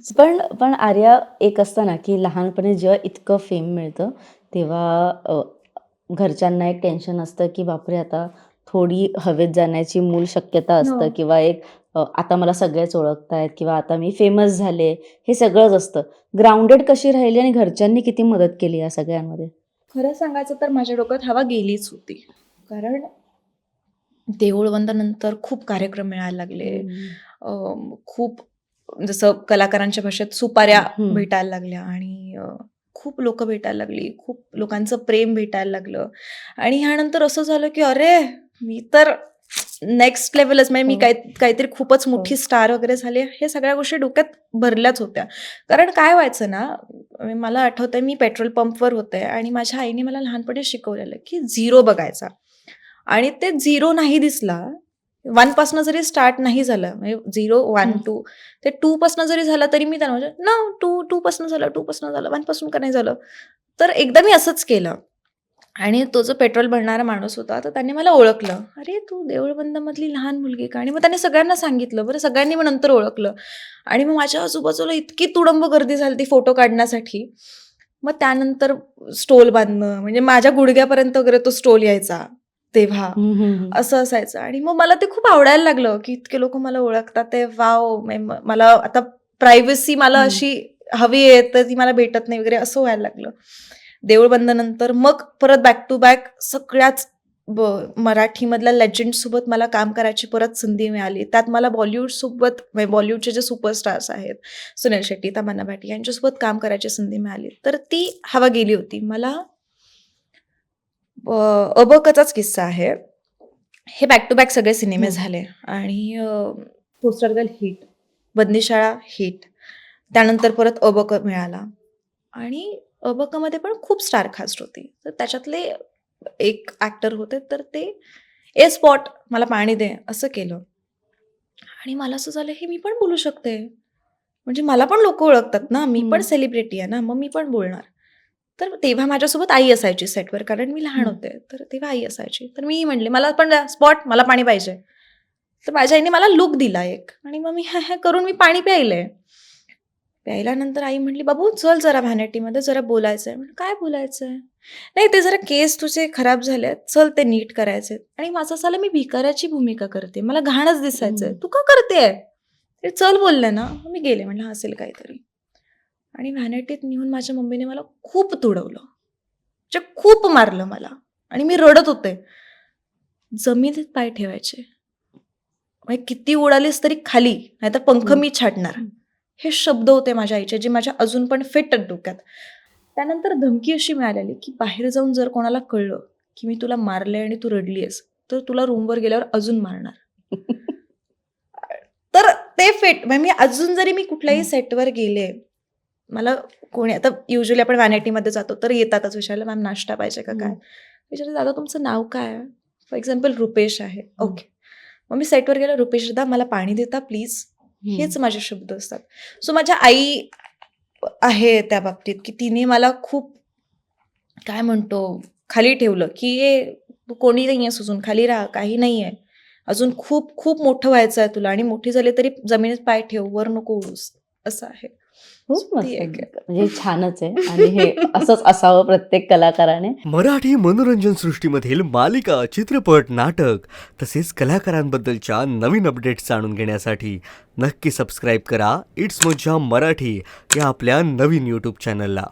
पण पण आर्या एक असतं ना, की लहानपणी जेव्हा इतकं फेम मिळतं, तेव्हा घरच्यांना एक टेन्शन असतं, की बापरे! आता थोडी हवेत जाण्याची मूल शक्यता हो. असतं किंवा एक आता मला सगळेच ओळखतायत किंवा आता मी फेमस झाले, हे सगळंच असतं. ग्राउंडेड कशी राहिली आणि घरच्यांनी किती मदत केली या सगळ्यांमध्ये? खरं सांगायचं तर माझ्या डोक्यात हवा गेलीच होती. कारण देऊळ बंदानंतर खूप कार्यक्रम मिळायला लागले. हं. अ, खूप जसं कलाकारांच्या भाषेत सुपाऱ्या हं. भेटायला लागल्या आणि खूप लोकं भेटायला लागली. खूप लोकांचं प्रेम भेटायला लागलं आणि ह्यानंतर असं झालं, की अरे, मी तर नेक्स्ट लेव्हलच म्हणजे मी हो, काहीतरी खूपच हो. मोठी स्टार वगैरे झाली आहे. हे सगळ्या गोष्टी डोक्यात भरल्याच होत्या. कारण काय व्हायचं ना, मला आठवतंय मी पेट्रोल पंपवर होते आणि माझ्या आईने मला लहानपणी शिकवलेलं, की झिरो बघायचा आणि ते झिरो नाही दिसला, 1 पासनं जरी स्टार्ट नाही झालं, म्हणजे 0, 1, हं. 2 ते 2 पासनं जरी झालं तरी मी त्यांना म्हणजे, "नो, 2 पासनं झालं, 2 पासनं झालं, 1 पासून का नाही झालं?" तर एकदा मी असंच केलं आणि तो जो पेट्रोल भरणारा माणूस होता, तर त्याने मला ओळखलं. "अरे, तू देऊळबंदमधली लहान मुलगी का?" आणि मग त्याने सगळ्यांना सांगितलं. बरं, सगळ्यांनी मग नंतर ओळखलं आणि मग माझ्या आजूबाजूला इतकी तुडंब गर्दी झाली ती फोटो काढण्यासाठी. मग त्यानंतर स्टोल बांधणं, म्हणजे माझ्या गुडघ्यापर्यंत वगैरे तो स्टोल यायचा तेव्हा. हं, हं, हं. असं असायचं आणि मग मला ते खूप आवडायला लागलं, की इतके लोकं मला ओळखतात आहे. वॉव! मला आता प्रायव्हसी मला हं. अशी हवी आहे, तर ती मला भेटत नाही वगैरे असं व्हायला लागलं. देऊळ बंदनंतर मग परत बॅक टू बॅक सगळ्याच ब मराठीमधल्या लेजेंड्ससोबत मला काम करायची परत संधी मिळाली. त्यात मला बॉलिवूडसोबत म्हणजे बॉलिवूडचे जे सुपरस्टार्स आहेत, सुनील शेट्टी, तमन्ना भाटिया यांच्यासोबत काम करायची संधी मिळाली. तर ती हवा गेली होती. मला अबकचाच किस्सा आहे. हे बॅक टू बॅक सगळे सिनेमे हं. झाले आणि पोस्टर गर्ल हिट, बंदीशाळा हिट. त्यानंतर परत अबक मिळाला आणि अबकमध्ये पण खूप स्टार कास्ट होती. तर त्याच्यातले एक ॲक्टर होते, तर ते "ए स्पॉट मला पाणी दे" असं केलं आणि मला असं झालं, हे मी पण बोलू शकते. म्हणजे मला पण लोकं ओळखतात ना, मी पण हं. सेलिब्रिटी आहे ना, मग मी पण बोलणार. तर तेव्हा माझ्यासोबत आई असायची सेटवर कारण मी लहान हं. होते. तर तेव्हा आई असायची. तर मी म्हटले, "मला पण द्या स्पॉट, मला पाणी पाहिजे." तर माझ्या आईने मला लूक दिला एक आणि मग मी हॅ, हॅ करून मी पाणी प्यायलंय. प्यायल्यानंतर आई म्हटली, "बाबू चल जरा व्हॅनिटीमध्ये जरा बोलायचंय." म्हणलं, "काय बोलायचंय?" "नाही ते जरा केस तुझे खराब झालेत, चल ते नीट करायचेत." आणि माझं असं झालं मी भिकाऱ्याची भूमिका करते. मला घाणच दिसायचंय. हं. "तू का करतेय?" ते "चल" बोलले ना. मग मी गेले. म्हटलं असेल काहीतरी. आणि व्हॅनिटीत नेऊन माझ्या मम्मीने मला खूप तुडवलं. म्हणजे खूप मारलं मला आणि मी रडत होते. जमिनीत पाय ठेवायचे. म्हणजे किती उडालीस तरी खाली, नाहीतर पंख हं. मी छाटणार. हं. हे शब्द होते माझ्या आईचे, जे माझ्या अजून पण फिट आहेत डोक्यात. त्यानंतर धमकी अशी मिळालेली, की बाहेर जाऊन जर कोणाला कळलं, की मी तुला मारलंय आणि तू रडली आहेस, तर तुला रूमवर गेल्यावर अजून मारणार. तर ते फिट म्हणजे मी अजून जरी मी कुठल्याही हं. सेटवर गेले, मला कोणी आता युजुअली आपण व्हॅनिटीमध्ये जातो, तर येतातच विचारायला, "मॅम नाश्ता पाहिजे का काय?" हं. विचारते, "दादा तुमचं नाव काय आहे?" फॉर एक्झाम्पल रुपेश आहे. हं. ओके. मग मी सेटवर गेले, "रुपेश दादा मला पाणी देता प्लीज?" हं. हेच माझे शब्द असतात. सो माझ्या आई आहे त्या बाबतीत, की तिने मला खूप काय म्हणतो खाली ठेवलं, की "ये तू कोणी नाही आहेस अजून, खाली राहा, काही नाही आहे. अजून खूप खूप मोठं व्हायचं आहे तुला आणि मोठी झाली तरी जमिनीत पाय ठेव, वर नको उडूस." असं आहे. खूप सो ती मस्त. एक म्हणजे आहे. छानच आहे आणि हे असंच असावं प्रत्येक कलाकाराने. मराठी मनोरंजन सृष्टीमधील मालिका, चित्रपट, नाटक तसेच कलाकारांबद्दलच्या नवीन अपडेट्स जाणून घेण्यासाठी नक्की सबस्क्राईब करा इट्स मज्जा मराठी या आपल्या नवीन यूट्यूब चॅनलला.